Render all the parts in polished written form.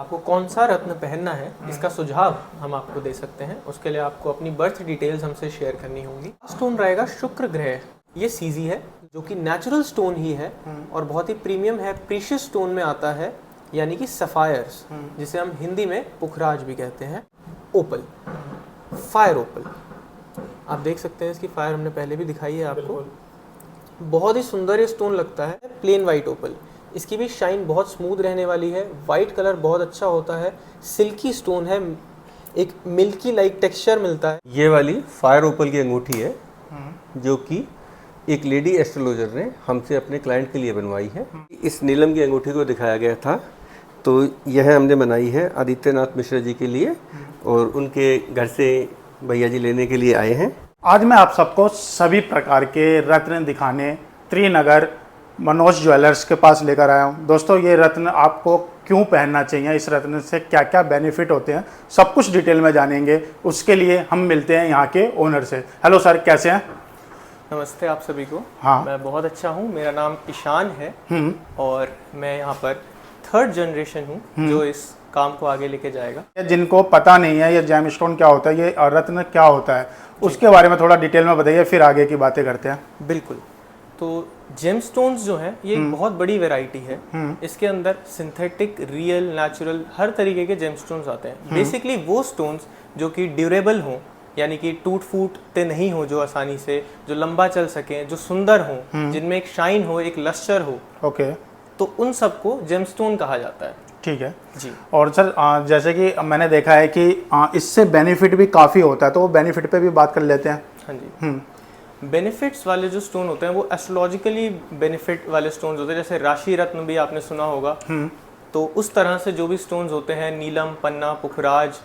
आपको कौन सा रत्न पहनना है इसका सुझाव हम आपको दे सकते हैं। उसके लिए आपको अपनी बर्थ डिटेल्स हमसे शेयर करनी होंगी। स्टोन रहेगा शुक्र ग्रह। ये सीजी है जो कि नेचुरल स्टोन ही है और बहुत ही प्रीमियम है, प्रीशियस स्टोन में आता है, यानी कि सफायर्स, जिसे हम हिंदी में पुखराज भी कहते हैं। ओपल, फायर ओपल, आप देख सकते हैं इसकी फायर हमने पहले भी दिखाई है आपको। बहुत ही सुंदर ये स्टोन लगता है। प्लेन वाइट ओपल, इसकी भी शाइन बहुत स्मूथ रहने वाली है। वाइट कलर बहुत अच्छा होता है, सिल्की स्टोन है, एक मिल्की लाइक टेक्सचर मिलता है। ये वाली फायर ओपल की अंगूठी है जो कि एक लेडी एस्ट्रोलॉजर ने हमसे अपने क्लाइंट के लिए बनवाई है। इस नीलम की अंगूठी को दिखाया गया था, तो यह हमने बनाई है आदित्यनाथ मिश्रा जी के लिए और उनके घर से भैया जी लेने के लिए आए हैं। आज मैं आप सबको सभी प्रकार के रत्न दिखाने त्रिनगर मनोज ज्वेलर्स के पास लेकर आया हूँ। दोस्तों, ये रत्न आपको क्यों पहनना चाहिए, इस रत्न से क्या क्या बेनिफिट होते हैं, सब कुछ डिटेल में जानेंगे। उसके लिए हम मिलते हैं यहाँ के ओनर से। हेलो सर, कैसे हैं? नमस्ते आप सभी को। हाँ, मैं बहुत अच्छा हूँ। मेरा नाम ईशान है और मैं यहाँ पर 3rd जनरेशन हूँ जो इस काम को आगे लेके जाएगा। जिनको पता नहीं है ये जेमस्टोन क्या होता है, ये रत्न क्या होता है, उसके बारे में थोड़ा डिटेल में बताइए, फिर आगे की बातें करते हैं। बिल्कुल। तो जेमस्टोन्स जो हैं ये एक बहुत बड़ी वैरायटी है। इसके अंदर सिंथेटिक, रियल, नेचुरल हर तरीके के जेमस्टोन्स आते हैं। बेसिकली वो स्टोन्स जो कि ड्यूरेबल हों, यानी कि टूट फूटते नहीं हो, जो आसानी से, जो लंबा चल सकें, जो सुंदर हों, जिनमें एक शाइन हो, एक लश्चर हो। ओके, तो उन सबको जेमस्टोन कहा जाता है। ठीक है जी। और सर जैसे कि मैंने देखा है कि इससे बेनिफिट भी काफ़ी होता है, तो वो बेनिफिट पे भी बात कर लेते हैं। हाँ जी। बेनिफिट्स वाले जो स्टोन होते हैं वो एस्ट्रोलॉजिकली बेनिफिट वाले स्टोन्स होते हैं। जैसे राशि रत्न भी आपने सुना होगा। तो उस तरह से जो भी स्टोन्स होते हैं, नीलम, पन्ना, पुखराज,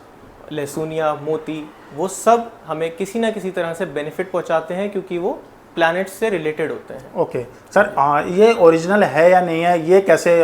लहसुनिया, मोती, वो सब हमें किसी ना किसी तरह से बेनिफिट पहुंचाते हैं क्योंकि वो प्लैनेट्स से रिलेटेड होते हैं। ओके सर, ये ओरिजिनल है या नहीं है, ये कैसे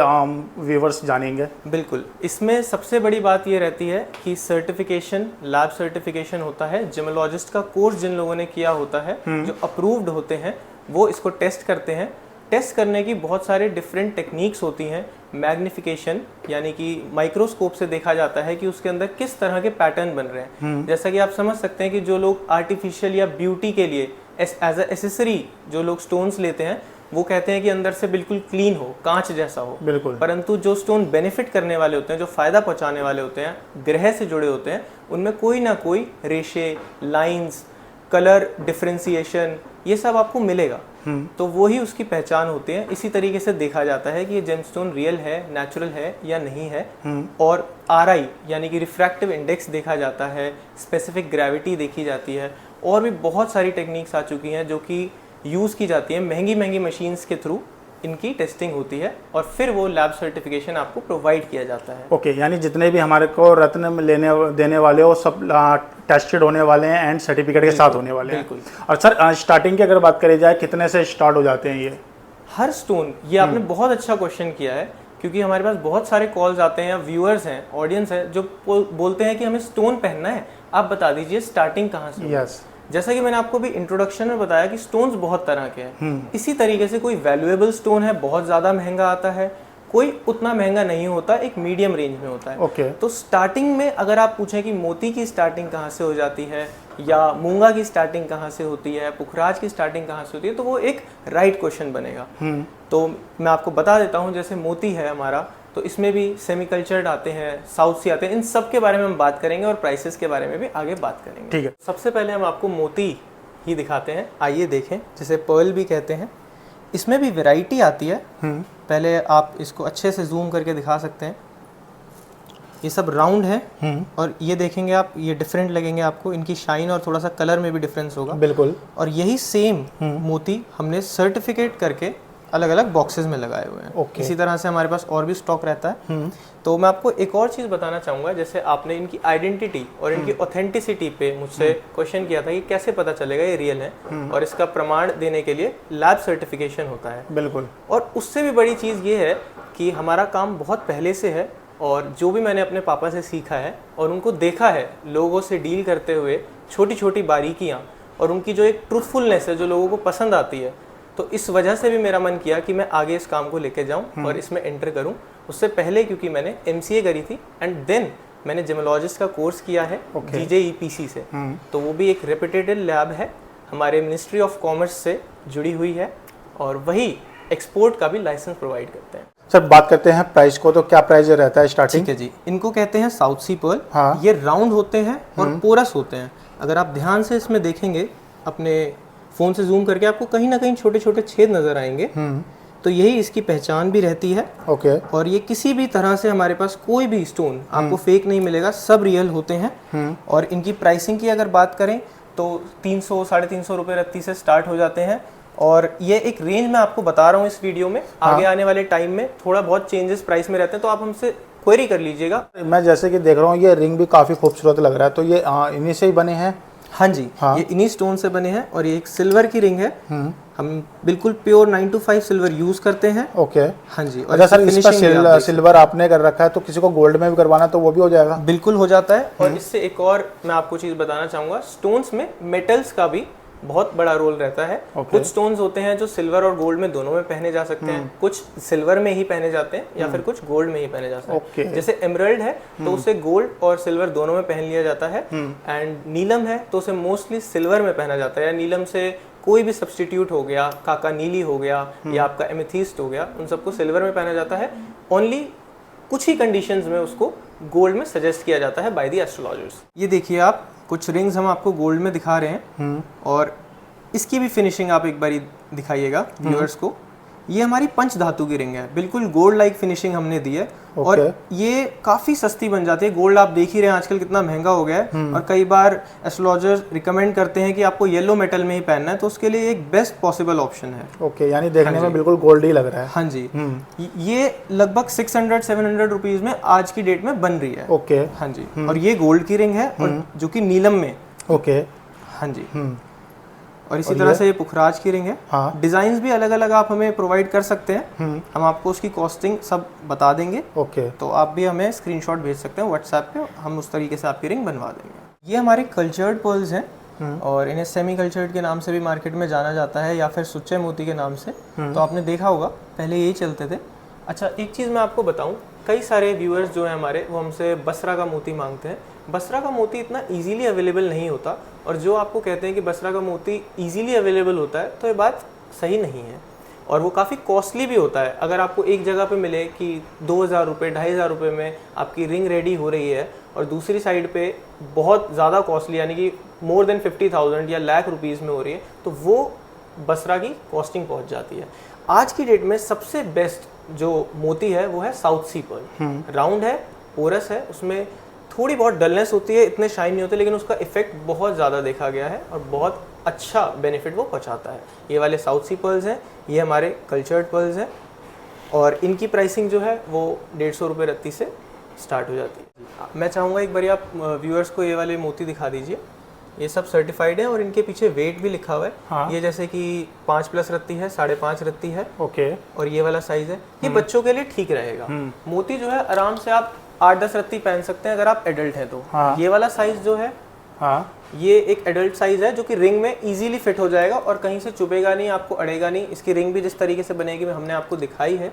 व्यूवर्स जानेंगे? बिल्कुल, इसमें सबसे बड़ी बात ये रहती है कि सर्टिफिकेशन, लैब सर्टिफिकेशन होता है। जियोलॉजिस्ट का कोर्स जिन लोगों ने किया होता है, जो अप्रूव्ड होते हैं, वो इसको टेस्ट करते हैं। टेस्ट करने की बहुत सारे डिफरेंट टेक्निक्स होती हैं। मैग्निफिकेशन, यानी कि माइक्रोस्कोप से देखा जाता है कि उसके अंदर किस तरह के पैटर्न बन रहे हैं। जैसा कि आप समझ सकते हैं कि जो लोग आर्टिफिशियल या ब्यूटी के लिए एज अ एसेसरी जो लोग स्टोन्स लेते हैं, वो कहते हैं कि अंदर से बिल्कुल क्लीन हो, कांच जैसा हो। बिल्कुल। परंतु जो स्टोन बेनिफिट करने वाले होते हैं, जो फायदा पहुंचाने वाले होते हैं, ग्रह से जुड़े होते हैं, उनमें कोई ना कोई रेशे, लाइंस, कलर डिफरेंशिएशन, ये सब आपको मिलेगा। तो वो ही उसकी पहचान होती है। इसी तरीके से देखा जाता है कि ये जेमस्टोन रियल है, नेचुरल है या नहीं है। और RI यानी कि रिफ्रैक्टिव इंडेक्स देखा जाता है, स्पेसिफिक ग्रेविटी देखी जाती है, और भी बहुत सारी टेक्निक्स आ चुकी हैं जो कि यूज़ की जाती हैं। महंगी महंगी मशीन्स के थ्रू इनकी टेस्टिंग होती है और फिर वो लैब सर्टिफिकेशन आपको प्रोवाइड किया जाता है। ओके, यानी जितने भी हमारे को रत्न लेने देने वाले हो सब टेस्टेड होने वाले हैं एंड सर्टिफिकेट के साथ होने वाले हैं। बिल्कुल। और सर स्टार्टिंग की अगर बात करी जाए, कितने से स्टार्ट हो जाते हैं ये हर स्टोन? ये आपने बहुत अच्छा क्वेश्चन किया है, क्योंकि हमारे पास बहुत सारे कॉल्स आते हैं या व्यूअर्स हैं, ऑडियंस है, जो बोलते हैं कि हमें स्टोन पहनना है, आप बता दीजिए स्टार्टिंग कहाँ से। यस, जैसा कि मैंने आपको भी इंट्रोडक्शन में बताया कि स्टोन्स बहुत तरह के हैं। इसी तरीके से कोई वैल्यूएबल स्टोन है, बहुत ज़्यादा महंगा आता है, कोई उतना महंगा नहीं होता, एक मीडियम रेंज में होता है। ओके। तो स्टार्टिंग में अगर आप पूछें कि मोती की स्टार्टिंग कहाँ से हो जाती है या मूंगा की स्टार्टिंग कहाँ से होती है, पुखराज की स्टार्टिंग कहाँ से होती है, तो वो एक राइट क्वेश्चन बनेगा। तो मैं आपको बता देता हूँ, जैसे मोती है हमारा, तो इसमें भी सेमी कल्चर्ड आते हैं, साउथ से आते हैं। इन सब के बारे में हम बात करेंगे और प्राइसेस के बारे में भी आगे बात करेंगे। ठीक है। सबसे पहले हम आपको मोती ही दिखाते हैं, आइए देखें, जिसे पर्ल भी कहते हैं। इसमें भी वैरायटी आती है। पहले आप इसको अच्छे से जूम करके दिखा सकते हैं। ये सब राउंड है और ये देखेंगे आप, ये डिफरेंट लगेंगे आपको, इनकी शाइन और थोड़ा सा कलर में भी डिफरेंस होगा। बिल्कुल। और यही सेम मोती हमने सर्टिफिकेट करके अलग अलग बॉक्सेस में लगाए हुए हैं। इसी तरह से हमारे पास और भी स्टॉक रहता है। तो मैं आपको एक और चीज़ बताना चाहूँगा, जैसे आपने इनकी आइडेंटिटी और इनकी ऑथेंटिसिटी पे मुझसे क्वेश्चन किया था कि कैसे पता चलेगा ये रियल है, और इसका प्रमाण देने के लिए लैब सर्टिफिकेशन होता है। बिल्कुल। और उससे भी बड़ी चीज़ ये है कि हमारा काम बहुत पहले से है, और जो भी मैंने अपने पापा से सीखा है और उनको देखा है लोगों से डील करते हुए, छोटी छोटी बारीकियाँ और उनकी जो एक ट्रूथफुलनेस है जो लोगों को पसंद आती है, तो इस वजह से भी मेरा मन किया कि मैं आगे इस काम को लेके जाऊं और इसमें एंटर करूं। उससे पहले क्योंकि मैंने MCA करी थी एंड देन मैंने जेमोलॉजिस्ट का कोर्स किया है GJEPC से। तो वो भी एक रेपुटेड लैब है, हमारे मिनिस्ट्री ऑफ कॉमर्स से जुड़ी हुई है और वही एक्सपोर्ट का भी लाइसेंस प्रोवाइड करते हैं। सर बात करते हैं प्राइस को, तो क्या प्राइस रहता है स्टार्टिंग? ठीक है जी, इनको कहते हैं साउथ सी पर्ल। हाँ। ये राउंड होते हैं और पोरस होते हैं। अगर आप ध्यान से इसमें देखेंगे, अपने फ़ोन से जूम करके, आपको कहीं ना कहीं छोटे छोटे छेद नज़र आएंगे। तो यही इसकी पहचान भी रहती है। ओके। और ये किसी भी तरह से हमारे पास कोई भी स्टोन आपको फेक नहीं मिलेगा, सब रियल होते हैं। और इनकी प्राइसिंग की अगर बात करें तो 300 350 रुपये रत्ती से स्टार्ट हो जाते हैं। और ये एक रेंज मैं आपको बता रहा हूँ इस वीडियो में। आगे आने वाले टाइम में थोड़ा बहुत चेंजेस प्राइस में रहते हैं, तो आप हमसे क्वेरी कर लीजिएगा। मैं जैसे कि देख रहा हूँ ये रिंग भी काफ़ी खूबसूरत लग रहा है, तो ये इन्हीं से ही बने हैं? हाँ जी, ये इन्हीं स्टोन से बने हैं और ये एक सिल्वर की रिंग है। हम बिल्कुल प्योर 925 सिल्वर यूज करते हैं। ओके। हाँ जी। और सर इसका सिल्वर आपने कर रखा है, तो किसी को गोल्ड में भी करवाना तो वो भी हो जाएगा? बिल्कुल हो जाता है। और इससे एक और मैं आपको चीज़ बताना चाहूँगा, स्टोन्स में मेटल्स का भी बहुत बड़ा रोल रहता है। कुछ स्टोन्स होते हैं जो सिल्वर और गोल्ड में दोनों में पहने जा सकते हैं, कुछ सिल्वर में ही पहने जाते हैं या फिर कुछ गोल्ड में ही पहने जा सकते हैं। जैसे एमराल्ड है तो उसे गोल्ड और सिल्वर दोनों में पहन लिया जाता है। एंड नीलम है तो उसे मोस्टली सिल्वर में पहना जाता है, या नीलम से कोई भी सब्सटीट्यूट हो गया, काका नीली हो गया या आपका एमेथिस्ट हो गया, उन सबको सिल्वर में पहना जाता है। ओनली कुछ ही कंडीशंस में उसको गोल्ड में सजेस्ट किया जाता है बाय द एस्ट्रोलॉजर्स। ये देखिए आप, कुछ रिंग्स हम आपको गोल्ड में दिखा रहे हैं और इसकी भी फिनिशिंग आप एक बारी दिखाइएगा व्यूअर्स को। ये हमारी पंच धातु की रिंग है, बिल्कुल गोल्ड लाइक फिनिशिंग हमने दी है। और ये काफ़ी सस्ती बन जाती है। गोल्ड आप देख ही रहे हैं आजकल कितना महंगा हो गया है। और कई बार एस्ट्रोलॉजर्स रिकमेंड करते हैं कि आपको येलो मेटल में ही पहनना है, तो उसके लिए एक बेस्ट पॉसिबल ऑप्शन है। ओके, यानी देखने में बिल्कुल गोल्ड ही लग रहा है। हाँ जी। ये लगभग 600-700 रुपीज़ में आज की डेट में बन रही है। ओके। हाँ जी। और ये गोल्ड की रिंग है और जो कि नीलम में। ओके। हाँ जी। और इसी तरह से ये पुखराज की रिंग है। हाँ। डिजाइन्स भी अलग अलग आप हमें प्रोवाइड कर सकते हैं। हम आपको उसकी कॉस्टिंग सब बता देंगे। ओके। तो आप भी हमें स्क्रीनशॉट भेज सकते हैं व्हाट्सएप पे, हम उस तरीके से आपकी रिंग बनवा देंगे। ये हमारे कल्चर्ड पर्ल्स हैं और इन्हें सेमी कल्चर्ड के नाम से भी मार्केट में जाना जाता है, या फिर सुच्चे मोती के नाम से। तो आपने देखा होगा पहले यही चलते थे। अच्छा, एक चीज़ मैं आपको बताऊँ, कई सारे व्यूअर्स जो हैं हमारे, वो हमसे बसरा का मोती मांगते हैं। बसरा का मोती इतना इजीली अवेलेबल नहीं होता, और जो आपको कहते हैं कि बसरा का मोती इजीली अवेलेबल होता है, तो ये बात सही नहीं है। और वो काफ़ी कॉस्टली भी होता है। अगर आपको एक जगह पे मिले कि 2000 रुपये 2500 रुपये में आपकी रिंग रेडी हो रही है, और दूसरी साइड पे बहुत ज़्यादा कॉस्टली यानी कि मोर देन 50,000 या लाख रुपीज़ में हो रही है, तो वो बसरा की कॉस्टिंग पहुँच जाती है। आज की डेट में सबसे बेस्ट जो मोती है वो है साउथ सी पर्ल। राउंड है, पोरस है, उसमें थोड़ी बहुत डलनेस होती है, इतने शाइन नहीं होते, लेकिन उसका इफेक्ट बहुत ज़्यादा देखा गया है और बहुत अच्छा बेनिफिट वो पहुंचाता है। ये वाले साउथ सी पर्ल्स हैं, ये हमारे कल्चर्ड पर्ल्स हैं, और इनकी प्राइसिंग जो है वो 150 रुपये रत्ती से स्टार्ट हो जाती है। मैं चाहूँगा एक बार आप व्यूअर्स को ये वाले मोती दिखा दीजिए। ये सब सर्टिफाइड है और इनके पीछे वेट भी लिखा हुआ है। हाँ। ये जैसे कि 5+ रत्ती है, 5.5 रत्ती है। ओके। और ये वाला साइज है, ये बच्चों के लिए ठीक रहेगा। मोती जो है आराम से आप 8-10 रत्ती पहन सकते हैं अगर आप एडल्ट हैं तो। हाँ। ये वाला साइज जो है, हाँ, ये एक एडल्ट साइज है जो कि रिंग में इजीली फिट हो जाएगा और कहीं से चुभेगा नहीं, आपको अड़ेगा नहीं। इसकी रिंग भी जिस तरीके से बनेगी हमने आपको दिखाई है,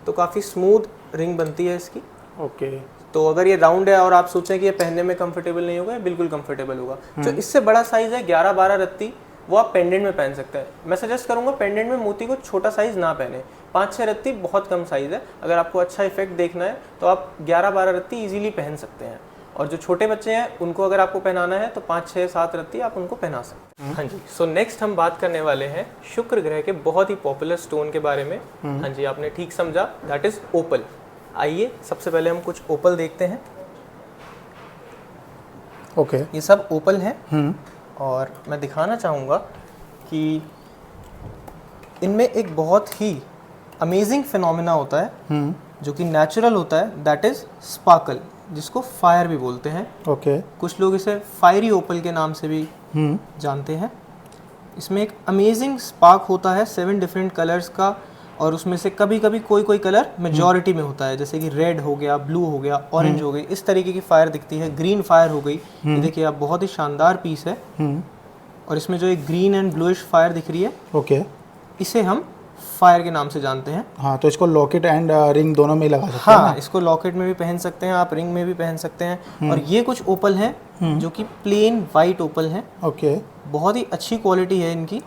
तो काफ़ी स्मूथ रिंग बनती है इसकी। ओके। तो अगर ये राउंड है और आप सोचें कि ये पहनने में कंफर्टेबल नहीं होगा, बिल्कुल कंफर्टेबल होगा। जो इससे बड़ा साइज है 11-12 रत्ती, वो आप पेंडेंट में पहन सकते हैं। मैं सजेस्ट करूंगा पेंडेंट में मोती को छोटा साइज ना पहने। 5-6 रत्ती बहुत कम साइज है। अगर आपको अच्छा इफेक्ट देखना है तो आप 11-12 रत्ती इजीली पहन सकते हैं। और जो छोटे बच्चे हैं उनको अगर आपको पहनाना है तो 5-6-7 रत्ती आप उनको पहना सकते हैं। हाँ जी। सो नेक्स्ट हम बात करने वाले हैं शुक्र ग्रह के बहुत ही पॉपुलर स्टोन के बारे में। हाँ जी, आपने ठीक समझा, दैट इज ओपल। आइए सबसे पहले हम कुछ ओपल देखते हैं। ओके। ये सब ओपल हैं और मैं दिखाना चाहूँगा कि इनमें एक बहुत ही अमेजिंग फिनोमेना होता है जो कि नेचुरल होता है, दैट इज स्पार्कल, जिसको फायर भी बोलते हैं। ओके। कुछ लोग इसे फायरी ओपल के नाम से भी जानते हैं। इसमें एक अमेजिंग स्पार्क होता है 7 डिफरेंट कलर्स का, और उसमें से कभी कभी कोई कलर मेजॉरिटी में होता है, जैसे कि रेड हो गया, ब्लू हो गया, ऑरेंज हो गई, इस तरीके की फायर दिखती है। ग्रीन फायर हो गई, ये देखिए आप, बहुत ही शानदार पीस है। और इसमें जो एक ग्रीन एंड ब्लूइश फायर दिख रही है, ओके, इसे हम फायर के नाम से जानते हैं। हाँ, तो इसको लॉकेट एंड रिंग दोनों में लगा सकते हैं हाँ, ना? इसको लॉकेट में भी पहन सकते हैं आप, रिंग में भी पहन सकते हैं। और ये कुछ ओपल हैं जो कि प्लेन वाइट ओपल हैं। ओके। बहुत ही अच्छी क्वालिटी है इनकी,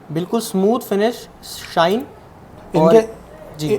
बिल्कुल स्मूथ फिनिश, शाइन।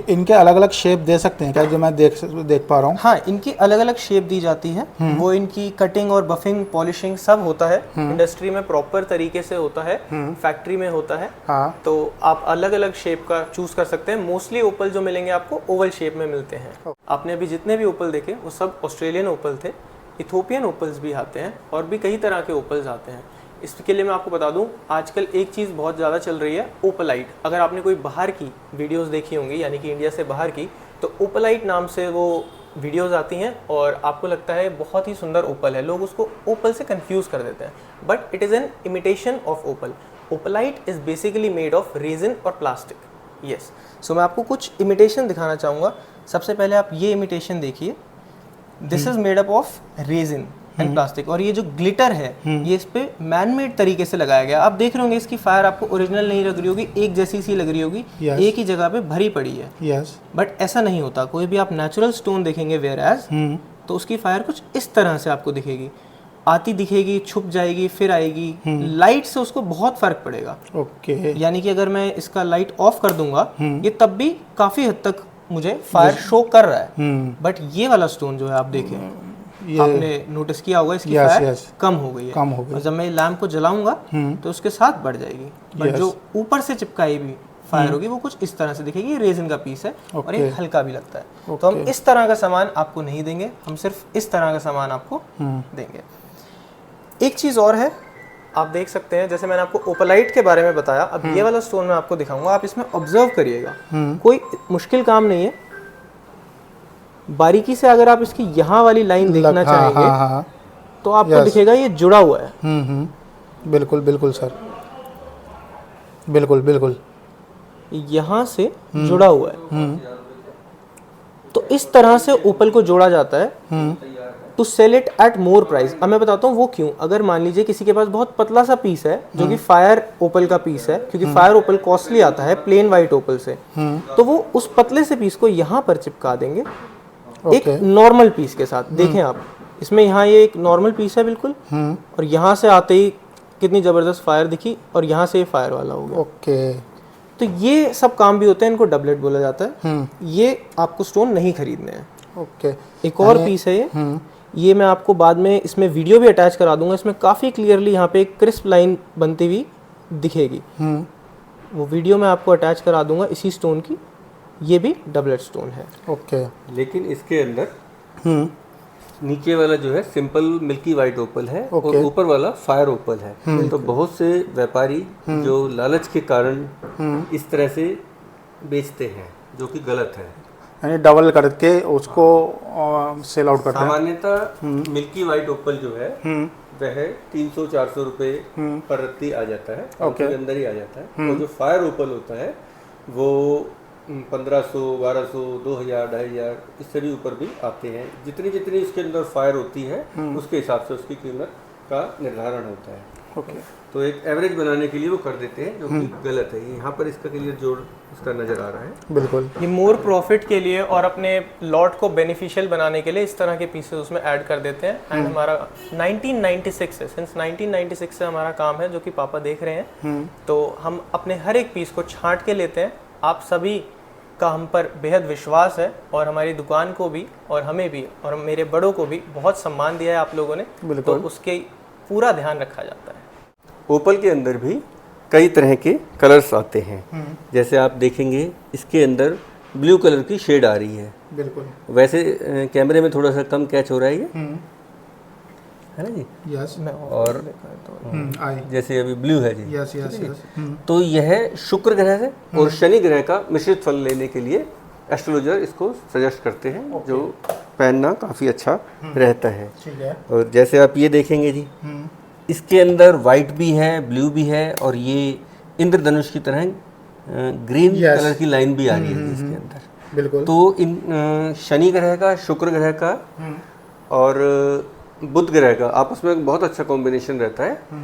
इनके अलग अलग शेप दे सकते हैं क्या, जो मैं देख पा रहा हूँ? हाँ, इनकी अलग अलग शेप दी जाती है। वो इनकी कटिंग और बफिंग, पॉलिशिंग सब होता है इंडस्ट्री में, प्रॉपर तरीके से होता है, फैक्ट्री में होता है। हाँ। तो आप अलग अलग शेप का चूज कर सकते हैं। मोस्टली ओपल जो मिलेंगे आपको ओवल शेप में मिलते हैं। आपने अभी जितने भी ओपल देखे वो सब ऑस्ट्रेलियन ओपल थे। इथोपियन ओपल्स भी आते हैं और भी कई तरह के ओपल्स आते हैं। इसके लिए मैं आपको बता दूं, आजकल एक चीज़ बहुत ज़्यादा चल रही है, ओपलाइट। अगर आपने कोई बाहर की वीडियोस देखी होंगी, यानी कि इंडिया से बाहर की, तो ओपलाइट नाम से वो वीडियोस आती हैं और आपको लगता है बहुत ही सुंदर ओपल है। लोग उसको ओपल से कंफ्यूज कर देते हैं, but it is an imitation of opal. Opalite is basically made of resin और प्लास्टिक। यस, सो मैं आपको कुछ इमिटेशन दिखाना चाहूँगा। सबसे पहले आप ये इमिटेशन देखिए। This is made up of resin and plastic. और ये जो ग्लिटर है ये इस पे मैन मेड तरीके से लगाया गया। आप देख रहे होंगे इसकी फायर आपको ओरिजिनल नहीं लग रही होगी, एक जैसी सी लग रही होगी। Yes. एक ही जगह पे भरी पड़ी है। यस। बट ऐसा नहीं होता। कोई भी आप नेचुरल स्टोन देखेंगे वेयर एज, तो उसकी फायर कुछ इस तरह से आपको दिखेगी, आती दिखेगी, छुप जाएगी, फिर आएगी। लाइट से उसको बहुत फर्क पड़ेगा। ओके। यानी कि अगर मैं इसका लाइट ऑफ कर दूंगा ये तब भी काफी हद तक मुझे फायर शो कर रहा है। बट ये वाला स्टोन जो है आप देखें, आपने नोटिस किया होगा इसकी फायर कम हो गई है। कम हो गई। और जब मैं लैम्प को जलाऊंगा तो उसके साथ बढ़ जाएगी। बट जो ऊपर से चिपकाई भी फायर होगी वो कुछ इस तरह से दिखेगी। ये रेजिन का पीस है और ये हल्का भी लगता है। तो हम इस तरह का सामान आपको नहीं देंगे, हम सिर्फ इस तरह का सामान आपको देंगे। एक चीज और है, आप देख सकते हैं, जैसे मैंने आपको ओपलाइट के बारे में बताया, अब ये वाला स्टोन मैं आपको दिखाऊंगा। आप इसमें ऑब्जर्व करिएगा, कोई मुश्किल काम नहीं है। बारीकी से अगर आप इसकी यहाँ वाली लाइन देखना चाहेंगे तो आपको दिखेगा ये जुड़ा हुआ है। बिल्कुल बिल्कुल सर, बिल्कुल बिल्कुल यहाँ से जुड़ा हुआ है। तो इस तरह से ओपल को जोड़ा जाता है to sell it at more price. अब मैं बताता हूँ वो क्यों। अगर मान लीजिए किसी के पास बहुत पतला सा पीस है जो कि फायर ओपल का पीस है, क्योंकि फायर ओपल कॉस्टली आता है प्लेन वाइट ओपल से, तो वो उस पतले से पीस को यहाँ पर चिपका देंगे एक नॉर्मल पीस के साथ। देखें आप, इसमें यहाँ ये एक नॉर्मल पीस है बिल्कुल, और यहाँ से आते ही कितनी जबरदस्त फायर दिखी और यहाँ से फायर वाला हो गया। ओके। तो ये सब काम भी होते हैं, इनको डबलेट बोला जाता है। ये आपको स्टोन नहीं खरीदने हैं। ओके। एक और पीस है ये मैं आपको बाद में इसमें वीडियो भी अटैच करा दूंगा। इसमें काफ़ी क्लियरली यहाँ पे एक क्रिस्प लाइन बनती हुई दिखेगी। वो वीडियो मैं आपको अटैच करा दूंगा इसी स्टोन की। ये भी डबलेट स्टोन है। ओके। लेकिन इसके अंदर नीचे वाला जो है सिंपल मिल्की वाइट ओपल है और ऊपर वाला फायर ओपल है। तो बहुत से व्यापारी जो लालच के कारण इस तरह से बेचते हैं, जो कि गलत है। यानी डबल करके उसको सेल आउट करते हैं। सामान्यतः मिल्की वाइट ओपल जो है वह 300-400 रुपए पर रत्ती आ जाता है, उसके अंदर ही आ जाता है। और जो फायर ओपल होता है वो 1500, 1200, 2000, 2500 इससे भी ऊपर भी आते हैं। जितनी जितनी उसके अंदर फायर होती है उसके हिसाब से उसकी कीमत का निर्धारण होता है। ओके। तो एक एवरेज बनाने के लिए वो कर देते हैं, जो कि गलत है। यहाँ पर इसका क्लियर जोड़ उसका नज़र आ रहा है। बिल्कुल। ये मोर प्रॉफिट के लिए और अपने लॉट को बेनिफिशियल बनाने के लिए इस तरह के पीसेस उसमें ऐड कर देते हैं। एंड हमारा 1996 से, सिंस 1996 से हमारा काम है, जो कि पापा देख रहे हैं। तो हम अपने हर एक पीस को छांट के लेते हैं। आप सभी का हम पर बेहद विश्वास है और हमारी दुकान को भी और हमें भी और मेरे बड़ों को भी बहुत सम्मान दिया है आप लोगों ने, तो उसके पूरा ध्यान रखा जाता है। ओपल के अंदर भी कई तरह के कलर्स आते हैं। जैसे आप देखेंगे इसके अंदर ब्लू कलर की शेड आ रही है। बिल्कुल। वैसे कैमरे में थोड़ा सा कम कैच हो रहा है, ये है ना जी? यस। और जैसे अभी ब्लू है जी। Yes yes yes. तो यह शुक्र ग्रह है और शनि ग्रह का मिश्रित फल लेने के लिए एस्ट्रोलॉजर इसको सजेस्ट करते हैं, जो पहनना काफ़ी अच्छा रहता है। ठीक है। और जैसे आप ये देखेंगे जी, इसके अंदर वाइट भी है, ब्लू भी है, और ये इंद्रधनुष की तरह ग्रीन कलर की लाइन भी आ रही है इसके अंदर। बिल्कुल। तो इन शनि ग्रह का, शुक्र ग्रह का और बुध ग्रह का आपस में बहुत अच्छा कॉम्बिनेशन रहता है।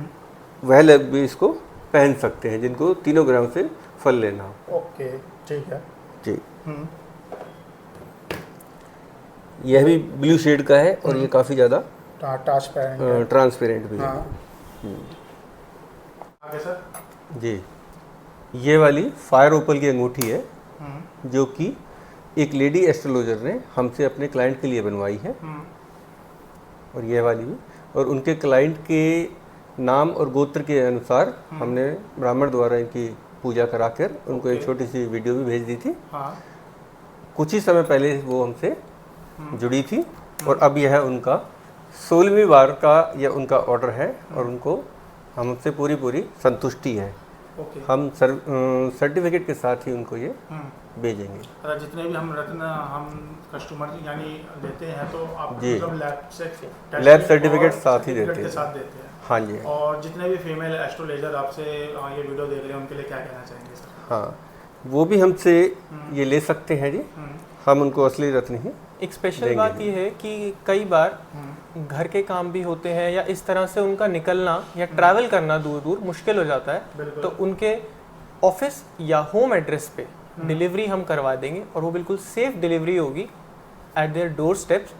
वह लोग भी इसको पहन सकते हैं जिनको 3 ग्राम से फल लेना हो। ओके, ठीक है जी। यह भी ब्लू शेड का है और ये काफ़ी ज़्यादा ट्रांसपेरेंट भी है। आगे सर। जी, ये वाली फायर ओपल की अंगूठी है जो कि एक लेडी एस्ट्रोलॉजर ने हमसे अपने क्लाइंट के लिए बनवाई है। और ये वाली भी, और उनके क्लाइंट के नाम और गोत्र के अनुसार हमने ब्राह्मण द्वारा इनकी पूजा कराकर उनको एक छोटी सी वीडियो भी भेज दी थी। कुछ ही समय पहले वो हमसे जुड़ी थी और अब यह उनका 16वीं बार का यह उनका ऑर्डर है और उनको हमसे पूरी संतुष्टि है। हम सर्टिफिकेट के साथ ही उनको ये भेजेंगे। जितने भी हम रत्न हम कस्टमर यानी लेते हैं तो आप जी, लैब सर्टिफिकेट साथ ही देते हैं। हाँ जी। और जितने भी फीमेल एस्ट्रोलॉजर आपसे ये वीडियो देख रहे हैं उनके लिए क्या कहना चाहेंगे सर? हाँ, वो भी हमसे ये ले सकते हैं जी। हम उनको असली रत्न ही एक स्पेशल बात ये है कि कई बार घर के काम भी होते हैं या इस तरह से उनका निकलना या ट्रैवल करना दूर दूर मुश्किल हो जाता है, तो उनके ऑफिस या होम एड्रेस पे डिलीवरी हम करवा देंगे और वो बिल्कुल सेफ डिलीवरी होगी एट देयर डोर स्टेप्स।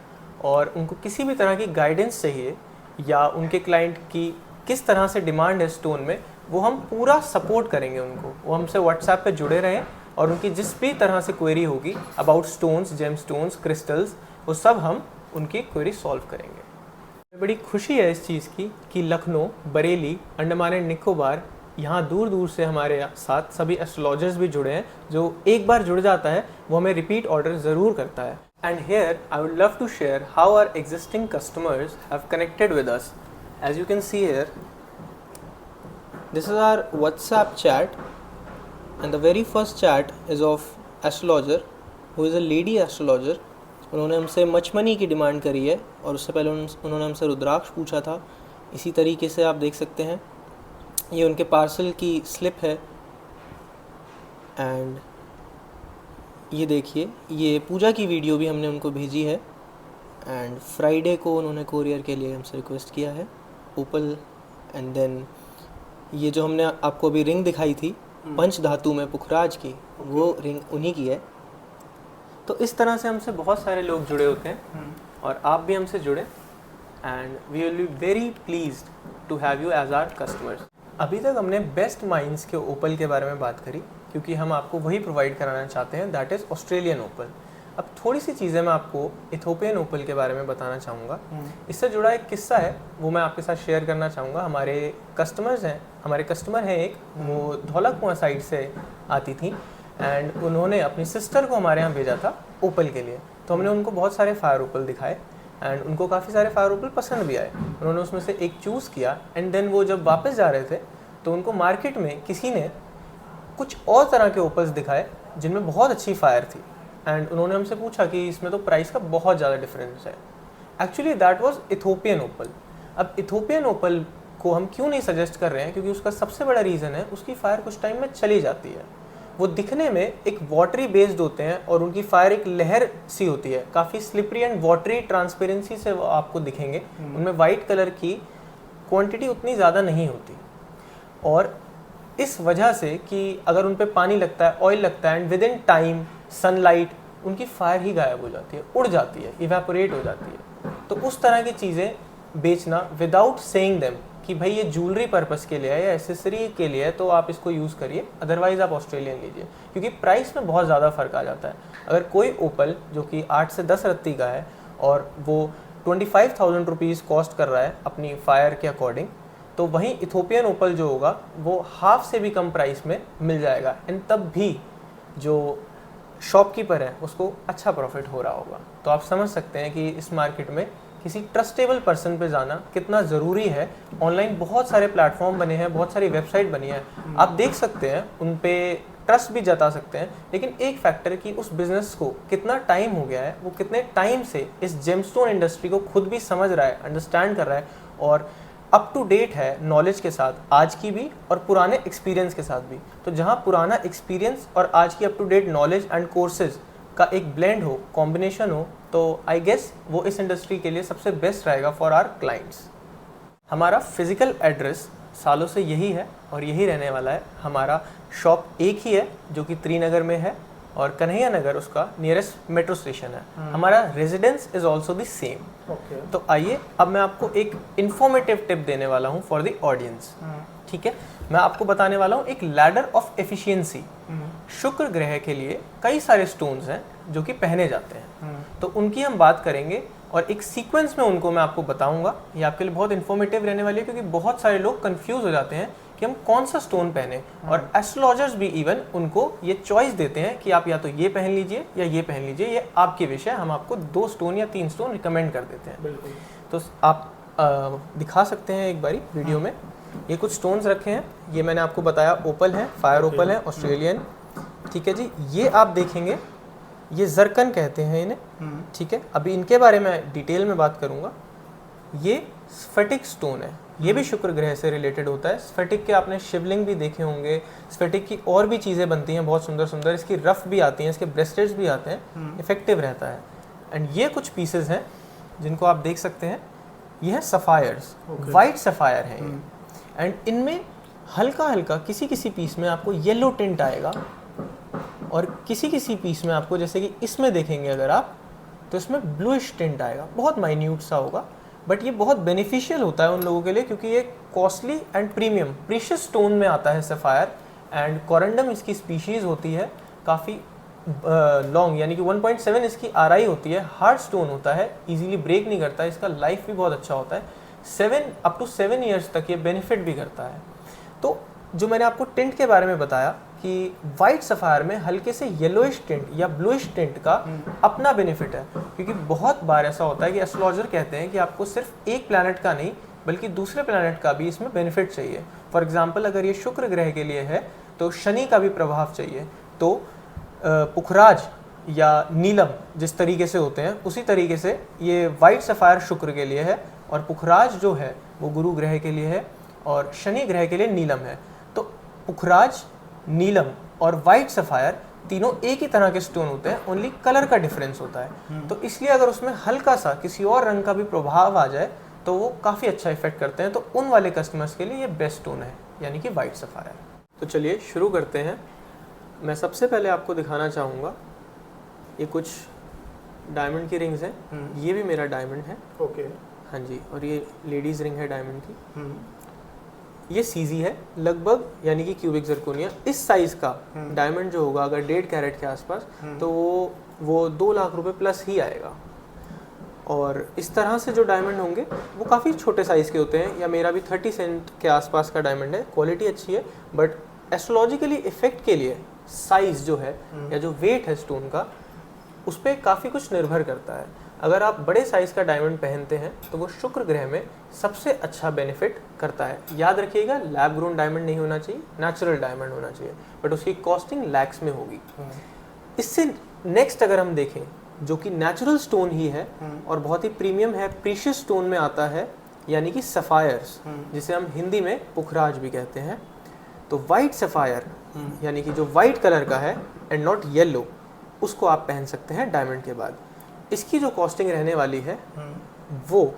और उनको किसी भी तरह की गाइडेंस चाहिए या उनके क्लाइंट की किस तरह से डिमांड है स्टोन में, वो हम पूरा सपोर्ट करेंगे उनको। वो हमसे व्हाट्सएप पे जुड़े रहें और उनकी जिस भी तरह से क्वेरी होगी about stones, gem stones, crystals, वो सब हम उनकी क्वेरी सॉल्व करेंगे। बड़ी खुशी है इस चीज़ की कि लखनऊ, बरेली, अंडमान एंड निकोबार, यहाँ दूर दूर से हमारे साथ सभी एस्ट्रोलॉजर्स भी जुड़े हैं। जो एक बार जुड़ जाता है वो हमें रिपीट ऑर्डर ज़रूर करता है। And here I would love to share how our existing customers have connected with us. As you can see here, this is our WhatsApp chat and the very first chat is of astrologer who is a lady astrologer। उन्होंने हमसे मचमनी की demand करी है और उससे पहले उन्होंने हमसे रुद्राक्ष पूछा था। इसी तरीके से आप देख सकते हैं ये उनके पार्सल की स्लिप है। एंड ये देखिए, ये पूजा की वीडियो भी हमने उनको भेजी है। एंड फ्राइडे को उन्होंने कोरियर के लिए हमसे रिक्वेस्ट किया है ओपल। एंड देन ये जो हमने आपको अभी रिंग दिखाई थी पंच धातु में पुखराज की, वो रिंग उन्हीं की है। तो इस तरह से हमसे बहुत सारे लोग जुड़े होते हैं और आप भी हमसे जुड़े and we will be very pleased to have you as our customers. अभी तक हमने बेस्ट माइंस के ओपल के बारे में बात करी क्योंकि हम आपको वही प्रोवाइड कराना चाहते हैं, दैट इज़ ऑस्ट्रेलियन ओपल। अब थोड़ी सी चीज़ें मैं आपको इथोपियन ओपल के बारे में बताना चाहूँगा। इससे जुड़ा एक किस्सा है, वो मैं आपके साथ शेयर करना चाहूँगा। हमारे कस्टमर हैं एक, वो धौलक कुआं साइड से आती थी एंड उन्होंने अपनी सिस्टर को हमारे यहाँ भेजा था ओपल के लिए। तो हमने उनको बहुत सारे फायर ओपल दिखाए एंड उनको काफ़ी सारे फायर ओपल पसंद भी आए। उन्होंने उसमें से एक चूज़ किया एंड देन वो जब वापस जा रहे थे तो उनको मार्केट में किसी ने कुछ और तरह के ओपल्स दिखाए जिनमें बहुत अच्छी फायर थी। एंड उन्होंने हमसे पूछा कि इसमें तो प्राइस का बहुत ज़्यादा डिफरेंस है। एक्चुअली दैट वाज इथोपियन ओपल। अब इथोपियन ओपल को हम क्यों नहीं सजेस्ट कर रहे हैं, क्योंकि उसका सबसे बड़ा रीज़न है उसकी फायर कुछ टाइम में चली जाती है। वो दिखने में एक वाटरी बेस्ड होते हैं और उनकी फायर एक लहर सी होती है, काफ़ी स्लिपरी एंड वाटरी ट्रांसपेरेंसी से वो आपको दिखेंगे। उनमें वाइट कलर की क्वांटिटी उतनी ज़्यादा नहीं होती और इस वजह से कि अगर उन पर पानी लगता है, ऑयल लगता है and with in time sunlight उनकी फायर ही गायब हो जाती है, उड़ जाती है, इवेपोरेट हो जाती है। तो उस तरह की चीज़ें बेचना विदाउट सेइंग देम कि भाई ये ज्वेलरी पर्पस के लिए है या एसेसरी के लिए है तो आप इसको यूज़ करिए, अदरवाइज़ आप ऑस्ट्रेलियन लीजिए, क्योंकि प्राइस में बहुत ज़्यादा फ़र्क आ जाता है। अगर कोई ओपल जो कि 8 से 10 रत्ती का है और वो 25,000 रुपीज़ कॉस्ट कर रहा है अपनी फायर के अकॉर्डिंग, तो वहीं इथोपियन ओपल जो होगा वो हाफ से भी कम प्राइस में मिल जाएगा एंड तब भी जो शॉपकीपर है उसको अच्छा प्रॉफिट हो रहा होगा। तो आप समझ सकते हैं कि इस मार्केट में किसी ट्रस्टेबल पर्सन पे जाना कितना ज़रूरी है। ऑनलाइन बहुत सारे प्लेटफॉर्म बने हैं, बहुत सारी वेबसाइट बनी है, आप देख सकते हैं, उन पे ट्रस्ट भी जता सकते हैं। लेकिन एक फैक्टर कि उस बिज़नेस को कितना टाइम हो गया है, वो कितने टाइम से इस जेमस्टोन इंडस्ट्री को खुद भी समझ रहा है, अंडरस्टैंड कर रहा है और अप टू डेट है नॉलेज के साथ, आज की भी और पुराने एक्सपीरियंस के साथ भी। तो जहाँ पुराना एक्सपीरियंस और आज की up to date knowledge and courses का एक ब्लेंड हो, कॉम्बिनेशन हो, तो आई गेस वो इस इंडस्ट्री के लिए सबसे बेस्ट रहेगा फॉर आवर क्लाइंट्स। हमारा फिजिकल एड्रेस सालों से यही है और यही रहने वाला है। हमारा शॉप एक ही है जो कि त्रिनगर में है और कन्हैया नगर उसका नियरेस्ट मेट्रो स्टेशन है। हमारा residence is also the same. तो आइए अब मैं आपको एक इंफॉर्मेटिव टिप देने वाला हूँ फॉर द ऑडियंस। ठीक है, मैं आपको बताने वाला हूँ एक लैडर ऑफ एफिशिएंसी। शुक्र ग्रह के लिए कई सारे स्टोन्स हैं जो कि पहने जाते हैं, तो उनकी हम बात करेंगे और एक सीक्वेंस में उनको मैं आपको बताऊंगा। ये आपके लिए बहुत इन्फॉर्मेटिव रहने वाली है क्योंकि बहुत सारे लोग कंफ्यूज हो जाते हैं कि हम कौन सा स्टोन पहने, और एस्ट्रोलॉजर्स भी इवन उनको ये चॉइस देते हैं कि आप या तो ये पहन लीजिए या ये पहन लीजिए, ये आपके विषय। हम आपको 2 स्टोन या 3 स्टोन रिकमेंड कर देते हैं। बिल्कुल। तो आप दिखा सकते हैं एक बारी वीडियो में। ये कुछ स्टोन्स रखे हैं, ये मैंने आपको बताया ओपल है, फायर ओपल है, ऑस्ट्रेलियन। ठीक है जी, ये आप देखेंगे ये जरकन कहते हैं इन्हें। ठीक है, अभी इनके बारे में डिटेल में बात करूंगा। ये स्फटिक स्टोन है, ये भी शुक्र ग्रह से रिलेटेड होता है। स्फटिक के आपने शिवलिंग भी देखे होंगे, स्फटिक की और भी चीज़ें बनती हैं बहुत सुंदर सुंदर। इसकी रफ भी आती हैं, इसके ब्रेसलेट्स भी आते हैं, इफेक्टिव रहता है। एंड ये कुछ पीसेज हैं जिनको आप देख सकते हैं, ये है सफायर्स, वाइट सफायर है ये। एंड इनमें हल्का हल्का किसी किसी पीस में आपको येलो टिंट आएगा और किसी किसी पीस में आपको, जैसे कि इसमें देखेंगे अगर आप, तो इसमें ब्लूइश टिंट आएगा, बहुत माइन्यूट सा होगा। बट ये बहुत बेनिफिशियल होता है उन लोगों के लिए क्योंकि ये costly and premium precious stone में आता है सफ़ायर। एंड कोरंडम इसकी स्पीशीज़ होती है, काफ़ी लॉन्ग, यानी कि 1.7 इसकी RI होती है। हार्ड स्टोन होता है, इजीली ब्रेक नहीं करता, इसका लाइफ भी बहुत अच्छा होता है। 7 up to 7 ईयर्स तक ये बेनिफिट भी करता है। तो जो मैंने आपको टिंट के बारे में बताया कि वाइट सफ़ायर में हल्के से येलोइश टिंट या ब्लूइश टिंट का अपना बेनिफिट है, क्योंकि बहुत बार ऐसा होता है कि एस्ट्रोलॉजर कहते हैं कि आपको सिर्फ एक प्लैनेट का नहीं बल्कि दूसरे प्लैनेट का भी इसमें बेनिफिट चाहिए। फॉर एग्जांपल अगर ये शुक्र ग्रह के लिए है तो शनि का भी प्रभाव चाहिए। तो पुखराज या नीलम जिस तरीके से होते हैं उसी तरीके से ये वाइट सफ़ायर शुक्र के लिए है, और पुखराज जो है वो गुरु ग्रह के लिए है, और शनि ग्रह के लिए नीलम है। तो पुखराज, नीलम और वाइट सफ़ायर तीनों एक ही तरह के स्टोन होते हैं, ओनली कलर का डिफरेंस होता है। तो इसलिए अगर उसमें हल्का सा किसी और रंग का भी प्रभाव आ जाए तो वो काफ़ी अच्छा इफेक्ट करते हैं। तो उन वाले कस्टमर्स के लिए ये बेस्ट स्टोन है, यानी कि वाइट सफ़ायर। तो चलिए शुरू करते हैं। मैं सबसे पहले आपको दिखाना चाहूँगा, ये कुछ डायमंड की रिंग्स हैं। ये भी मेरा डायमंड है। ओके। हाँ जी, और ये लेडीज़ रिंग है डायमंड की। ये सीजी है लगभग, यानी कि क्यूबिक जरकोनिया। इस साइज़ का डायमंड जो होगा अगर 1.5 कैरेट के आसपास, तो वो 2 लाख रुपए प्लस ही आएगा। और इस तरह से जो डायमंड होंगे वो काफ़ी छोटे साइज़ के होते हैं, या मेरा भी 30 सेंट के आसपास का डायमंड है। क्वालिटी अच्छी है, बट एस्ट्रोलॉजिकली इफेक्ट के लिए साइज़ जो है या जो वेट है स्टोन का, उस पर काफ़ी कुछ निर्भर करता है। अगर आप बड़े साइज़ का डायमंड पहनते हैं तो वो शुक्र ग्रह में सबसे अच्छा बेनिफिट करता है। याद रखिएगा, लैब ग्रोन डायमंड नहीं होना चाहिए, नेचुरल डायमंड होना चाहिए, बट उसकी कॉस्टिंग लैक्स में होगी। इससे नेक्स्ट अगर हम देखें, जो कि नेचुरल स्टोन ही है और बहुत ही प्रीमियम है, प्रीशियस स्टोन में आता है, यानी कि सफ़ायर्स, जिसे हम हिंदी में पुखराज भी कहते हैं। तो वाइट सफ़ायर यानी कि जो वाइट कलर का है एंड नॉट येलो, उसको आप पहन सकते हैं डायमंड के बाद। इसकी जो कॉस्टिंग रहने वाली है वो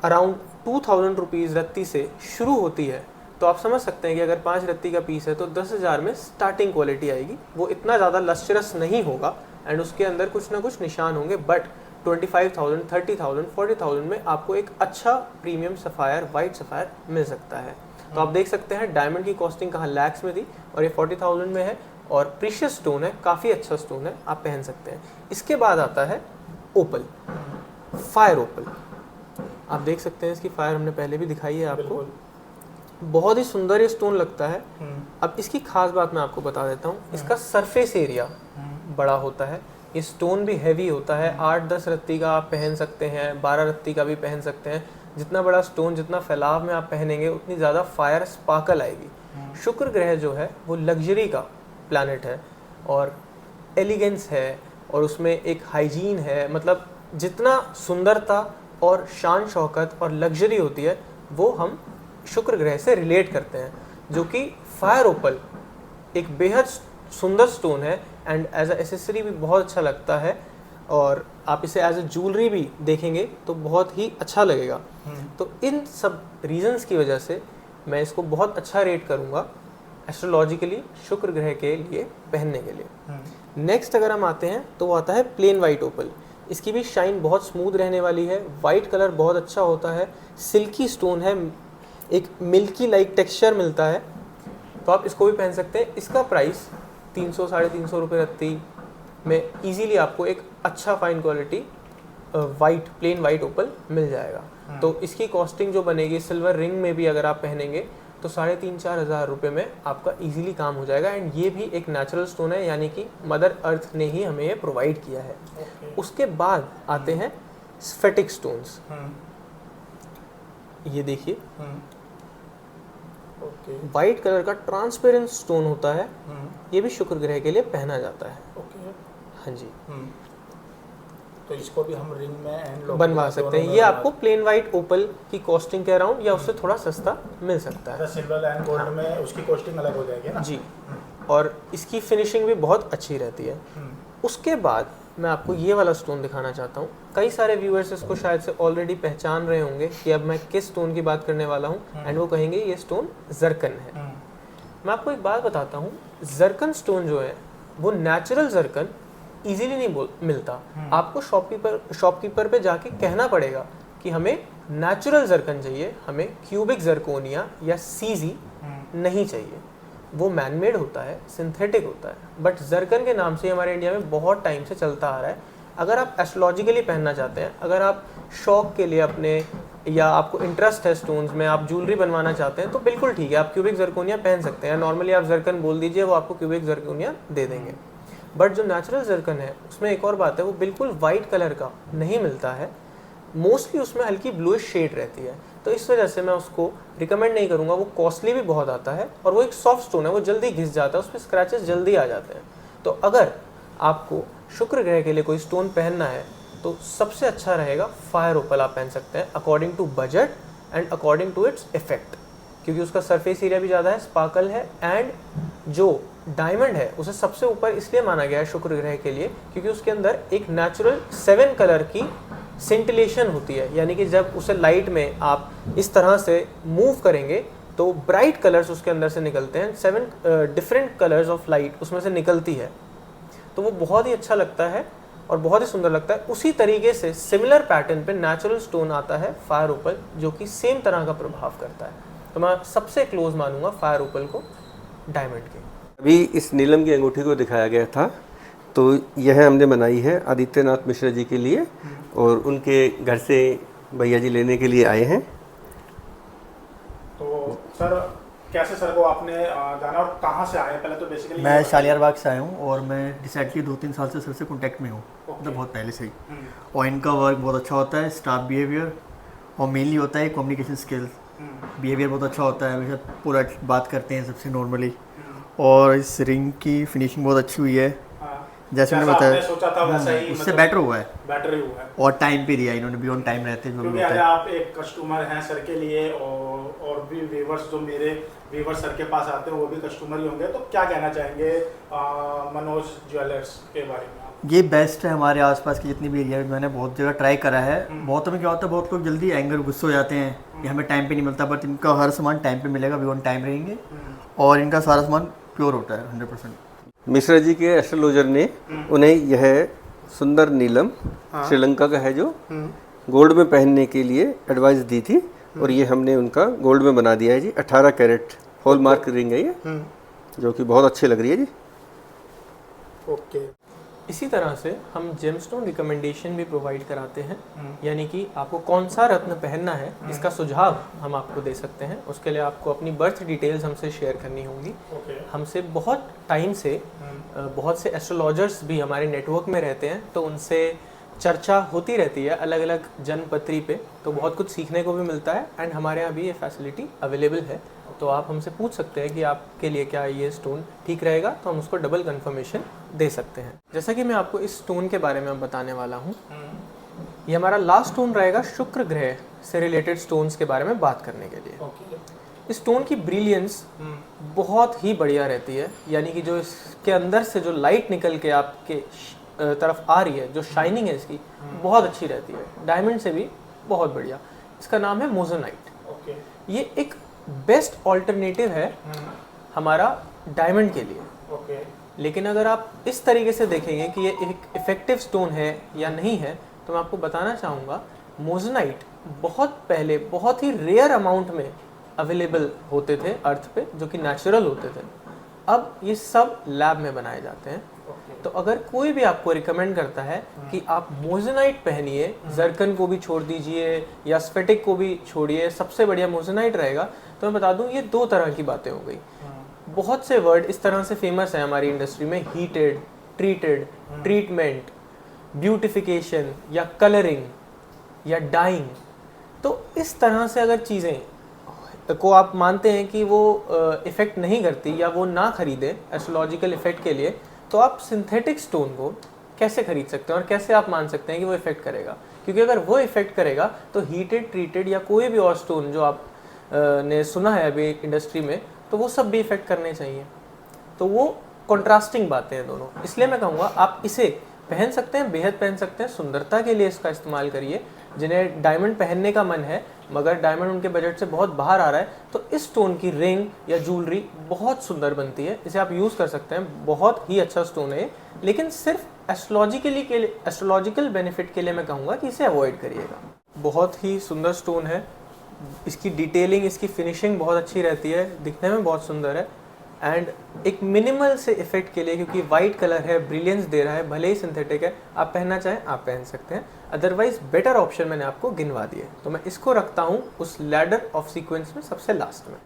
अराउंड 2000 रुपीज़ रत्ती से शुरू होती है। तो आप समझ सकते हैं कि अगर 5 रत्ती का पीस है तो 10,000 में स्टार्टिंग क्वालिटी आएगी। वो इतना ज़्यादा लस्ट्रस नहीं होगा एंड उसके अंदर कुछ ना कुछ निशान होंगे, बट 25,000, 30,000, 40,000 में आपको एक अच्छा प्रीमियम सफ़ायर, वाइट सफ़ायर मिल सकता है। तो आप देख सकते हैं डायमंड की कॉस्टिंग कहाँ लैक्स में थी और ये 40,000 में है, और प्रीशियस स्टोन है, काफ़ी अच्छा स्टोन है, आप पहन सकते हैं। इसके बाद आता है ओपल, फायर ओपल। आप देख सकते हैं इसकी फायर हमने पहले भी दिखाई है आपको। बहुत ही सुंदर ये स्टोन लगता है। अब इसकी खास बात मैं आपको बता देता हूँ, इसका सरफेस एरिया बड़ा होता है, ये स्टोन भी हैवी होता है। 8-10 रत्ती का आप पहन सकते हैं, 12 रत्ती का भी पहन सकते हैं। जितना बड़ा स्टोन, जितना फैलाव में आप पहनेंगे, उतनी ज़्यादा फायर स्पार्कल आएगी। शुक्र ग्रह जो है वो लग्जरी का प्लैनेट है और एलिगेंस है, और उसमें एक हाइजीन है। मतलब जितना सुंदरता और शान शौकत और लग्जरी होती है वो हम शुक्र ग्रह से रिलेट करते हैं, जो कि फायर ओपल एक बेहद सुंदर स्टोन है एंड एज अ एसेसरी भी बहुत अच्छा लगता है, और आप इसे एज अ ज्वेलरी भी देखेंगे तो बहुत ही अच्छा लगेगा। तो इन सब रीजंस की वजह से मैं इसको बहुत अच्छा रेट करूँगा एस्ट्रोलॉजिकली शुक्र ग्रह के लिए पहनने के लिए। नेक्स्ट अगर हम आते हैं तो वो आता है प्लेन वाइट ओपल। इसकी भी शाइन बहुत स्मूथ रहने वाली है, वाइट कलर बहुत अच्छा होता है, सिल्की स्टोन है, एक मिल्की लाइक टेक्सचर मिलता है, तो आप इसको भी पहन सकते हैं। इसका प्राइस 300-350 रुपये रत्ती में इजीली आपको एक अच्छा fine quality white plain white opal मिल जाएगा। तो इसकी कॉस्टिंग जो बनेगी सिल्वर रिंग में भी अगर आप पहनेंगे तो 3,500-4 हज़ार रुपये में आपका इजीली काम हो जाएगा। एंड ये भी एक नेचुरल स्टोन है, यानी कि मदर अर्थ ने ही हमें ये प्रोवाइड किया है। उसके बाद आते हैं स्फेटिक स्टोन्स। ये देखिए वाइट कलर का ट्रांसपेरेंट स्टोन होता है, ये भी शुक्र ग्रह के लिए पहना जाता है। हाँ जी, तो इसको भी हम रिंग में एंड बनवा सकते हैं। ये आपको प्लेन वाइट ओपल की कॉस्टिंग के अराउंड या उससे थोड़ा सस्ता मिल सकता है। सिल्वर एंड गोल्ड में उसकी कॉस्टिंग अलग हो जाएगी ना जी, और इसकी फिनिशिंग भी बहुत अच्छी रहती है। उसके बाद मैं आपको ये वाला स्टोन दिखाना चाहता हूँ। कई सारे व्यूअर्स इसको शायद से ऑलरेडी पहचान रहे होंगे कि अब मैं किस स्टोन की बात करने वाला हूँ, एंड वो कहेंगे ये स्टोन जरकन है। मैं आपको एक बात बताता हूँ, जरकन स्टोन जो है वो नेचुरल जरकन इजीली नहीं मिलता। आपको शॉपकीपर पे जाके कहना पड़ेगा कि हमें नेचुरल जरकन चाहिए, हमें क्यूबिक जरकोनिया या सीजी नहीं चाहिए। वो मैनमेड होता है, सिंथेटिक होता है, बट जरकन के नाम से हमारे इंडिया में बहुत टाइम से चलता आ रहा है। अगर आप एस्ट्रोलॉजिकली पहनना चाहते हैं, अगर आप शौक के लिए अपने या आपको इंटरेस्ट है स्टोन्स में, आप ज्वेलरी बनवाना चाहते हैं तो बिल्कुल ठीक है, आप क्यूबिक जरकोनिया पहन सकते हैं। नॉर्मली आप जरकन बोल दीजिए, वो आपको क्यूबिक जरकोनिया दे देंगे। बट जो नेचुरल जरकन है उसमें एक और बात है, वो बिल्कुल वाइट कलर का नहीं मिलता है, मोस्टली उसमें हल्की ब्लूइश शेड रहती है। तो इस वजह से मैं उसको रिकमेंड नहीं करूँगा। वो कॉस्टली भी बहुत आता है और वो एक सॉफ्ट स्टोन है, वो जल्दी घिस जाता है, उस पर स्क्रैचेस जल्दी आ जाते हैं। तो अगर आपको शुक्र ग्रह के लिए कोई स्टोन पहनना है तो सबसे अच्छा रहेगा फायर ओपल आप पहन सकते हैं, according to budget and according to its effect, क्योंकि उसका सरफेस एरिया भी ज़्यादा है, स्पार्कल है, एंड जो डायमंड है उसे सबसे ऊपर इसलिए माना गया है शुक्र ग्रह के लिए क्योंकि उसके अंदर एक नेचुरल 7 कलर की सिंटिलेशन होती है। यानी कि जब उसे लाइट में आप इस तरह से मूव करेंगे तो ब्राइट कलर्स उसके अंदर से निकलते हैं, 7 डिफरेंट कलर्स ऑफ लाइट उसमें से निकलती है। तो वो बहुत ही अच्छा लगता है और बहुत ही सुंदर लगता है। उसी तरीके से सिमिलर पैटर्न पे नेचुरल स्टोन आता है फायर ओपल, जो कि सेम तरह का प्रभाव करता है। तो मैं सबसे क्लोज मानूंगा फायर ओपल को डायमंड के। अभी इस नीलम की अंगूठी को दिखाया गया था, तो यह हमने बनाई है आदित्यनाथ मिश्रा जी के लिए, और उनके घर से भैया जी लेने के लिए आए हैं। तो सर कैसे सर को आपने जाना और कहाँ से आए? पहले तो बेसिकली मैं शालियार बाग से आया हूँ और मैं रिसेंटली 2-3 साल से सर से कॉन्टैक्ट में हूँ, मतलब बहुत पहले से ही। और इनका वर्क बहुत अच्छा होता है, स्टाफ बिहेवियर और मेनली होता है कम्युनिकेशन स्किल्स। बिहेवियर बहुत अच्छा होता है, हमेशा पूरा बात करते हैं सबसे नॉर्मली, और इस रिंग की फिनिशिंग बहुत अच्छी हुई है। जैसे मैंने बताया सोचा था वैसा ही उससे बेटर हुआ है, बेटर ही हुआ है, और टाइम पे दिया इन्होंने भी, ऑन टाइम रहते हैं जो भी क्योंकि होता अगर है। आप एक कस्टमर हैं सर के लिए और भी व्यूवर्स जो मेरे व्यूवर्स सर के पास आते हैं वो भी कस्टमर ही होंगे, तो क्या कहना चाहेंगे मनोज ज्वेलर्स के बारे में? ये बेस्ट है हमारे आसपास की जितनी भी एरिया में, मैंने बहुत जगह ट्राई करा है। बहुत में क्या होता है, बहुत लोग जल्दी एंगर गुस्से हो जाते हैं कि हमें टाइम पे नहीं मिलता, बट इनका हर सामान टाइम पे मिलेगा, भी ऑन टाइम रहेंगे, और इनका सारा सामान प्योर होता है 100%। मिश्रा जी के एस्ट्रोलॉजर ने उन्हें यह सुंदर नीलम श्रीलंका का है जो गोल्ड में पहनने के लिए एडवाइस दी थी, और ये हमने उनका गोल्ड में बना दिया है जी। 18 कैरेट हॉलमार्क रिंग है ये, जो कि बहुत अच्छी लग रही है जी। ओके। इसी तरह से हम जेमस्टोन रिकमेंडेशन भी प्रोवाइड कराते हैं, यानी कि आपको कौन सा रत्न पहनना है इसका सुझाव हम आपको दे सकते हैं। उसके लिए आपको अपनी बर्थ डिटेल्स हमसे शेयर करनी होंगी। हमसे बहुत टाइम से बहुत से एस्ट्रोलॉजर्स भी हमारे नेटवर्क में रहते हैं, तो उनसे चर्चा होती रहती है अलग अलग जनपत्री पे, तो बहुत कुछ सीखने को भी मिलता है। एंड हमारे यहाँ भी ये फैसिलिटी अवेलेबल है, तो आप हमसे पूछ सकते हैं कि आपके लिए क्या ये स्टोन ठीक रहेगा, तो हम उसको डबल कंफर्मेशन दे सकते हैं। जैसा कि मैं आपको इस स्टोन के बारे में बताने वाला हूँ, ये हमारा लास्ट स्टोन रहेगा शुक्र ग्रह से रिलेटेड स्टोन्स के बारे में बात करने के लिए। इस स्टोन की ब्रिलियंस बहुत ही बढ़िया रहती है, यानी कि जो इसके अंदर से जो लाइट निकल के आपके तरफ आ रही है, जो शाइनिंग है इसकी बहुत अच्छी रहती है, डायमंड से भी बहुत बढ़िया। इसका नाम है मोजोनाइट। ये एक बेस्ट ऑल्टरनेटिव है हमारा डायमंड के लिए। ओके। लेकिन अगर आप इस तरीके से देखेंगे कि ये एक इफेक्टिव स्टोन है या नहीं है, तो मैं आपको बताना चाहूँगा मोजनाइट बहुत पहले बहुत ही रेयर अमाउंट में अवेलेबल होते थे अर्थ पे, जो कि नेचुरल होते थे। अब ये सब लैब में बनाए जाते हैं। तो अगर कोई भी आपको रिकमेंड करता है कि आप मोजनाइट पहनिए, जर्कन को भी छोड़ दीजिए या स्फेटिक को भी छोड़िए, सबसे बढ़िया मोजनाइट रहेगा, तो मैं बता दूं ये दो तरह की बातें हो गई। बहुत से वर्ड इस तरह से फेमस है हमारी इंडस्ट्री में, हीटेड, ट्रीटेड, ट्रीटमेंट, ब्यूटिफिकेशन या कलरिंग या डाइंग। तो इस तरह से अगर चीज़ें को आप मानते हैं कि वो इफ़ेक्ट नहीं करती या वो ना खरीदें एस्ट्रोलॉजिकल इफ़ेक्ट के लिए, तो आप सिंथेटिक स्टोन को कैसे खरीद सकते हैं और कैसे आप मान सकते हैं कि वो इफ़ेक्ट करेगा? क्योंकि अगर वो इफ़ेक्ट करेगा तो हीटेड, ट्रीटेड या कोई भी और स्टोन जो आप ने सुना है अभी इंडस्ट्री में, तो वो सब भी इफ़ेक्ट करने चाहिए। तो वो कॉन्ट्रास्टिंग बातें हैं दोनों। इसलिए मैं कहूँगा आप इसे पहन सकते हैं, बेहद पहन सकते हैं, सुंदरता के लिए इसका इस्तेमाल करिए। जिन्हें डायमंड पहनने का मन है मगर डायमंड उनके बजट से बहुत बाहर आ रहा है, तो इस स्टोन की रिंग या ज्वेलरी बहुत सुंदर बनती है, इसे आप यूज़ कर सकते हैं। बहुत ही अच्छा स्टोन है, लेकिन सिर्फ एस्ट्रोलॉजिकल बेनिफिट के लिए मैं कहूँगा कि इसे अवॉइड करिएगा। बहुत ही सुंदर स्टोन है, इसकी डिटेलिंग, इसकी फिनिशिंग बहुत अच्छी रहती है, दिखने में बहुत सुंदर है। एंड एक मिनिमल से इफेक्ट के लिए, क्योंकि वाइट कलर है, ब्रिलियंस दे रहा है, भले ही सिंथेटिक है, आप पहनना चाहें आप पहन सकते हैं। अदरवाइज बेटर ऑप्शन मैंने आपको गिनवा दिए, तो मैं इसको रखता हूँ उस लैडर ऑफ सीक्वेंस में सबसे लास्ट में।